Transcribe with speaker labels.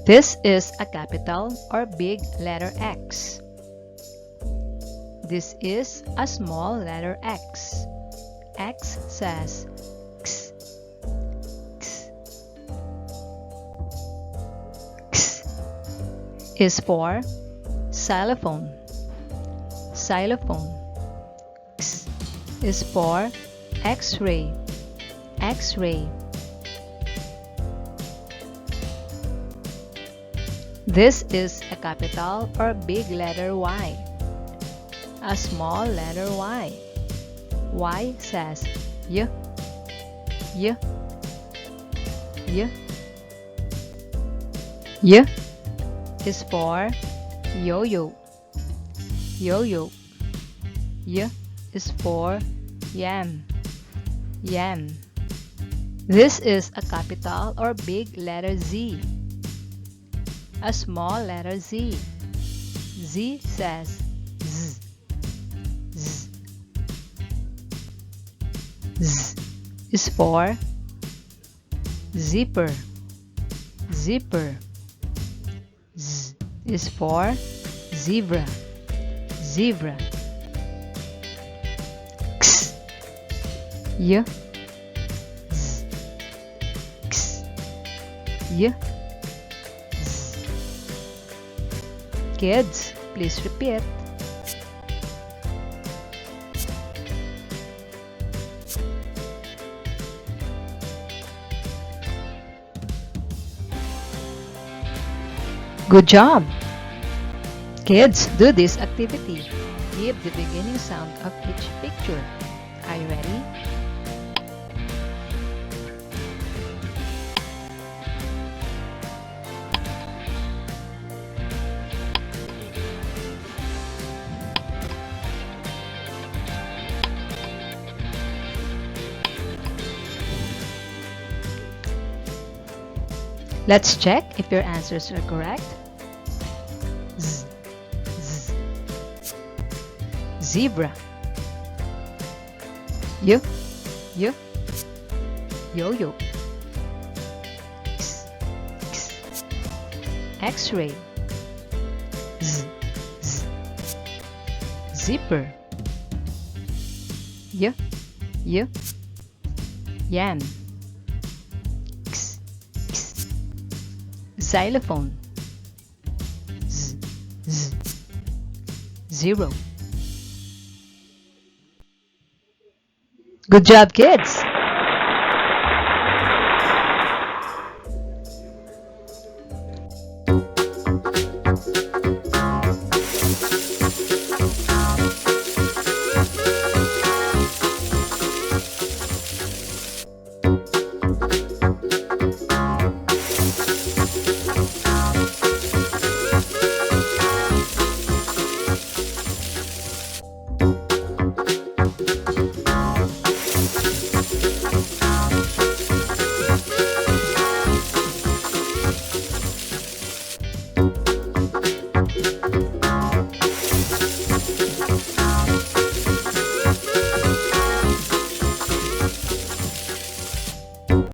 Speaker 1: This is a capital or big letter X. This is a small letter X. X says X. X. X is for xylophone. Xylophone. X is for X-ray. X-ray. This is a capital or big letter Y. A small letter Y. Y says Y. Y. Y. Y is for yo-yo. Yo-yo. Y is for yam. Yam. This is a capital or big letter Z. A small letter Z. Z says Z. Z. Z is for zipper. Zipper. Z is for zebra. Zebra. X. Y. Z. X. Y. Z. Kids, please repeat. Good job! Kids, do this activity. Give the beginning sound of each picture. Are you ready? Let's check if your answers are correct. Z, z. Zebra. Y, y. Yo-yo. X, x. X-ray. Z, z. Zipper. Y, y. Yam. Xylophone. Z, z. Zero. Good job, kids!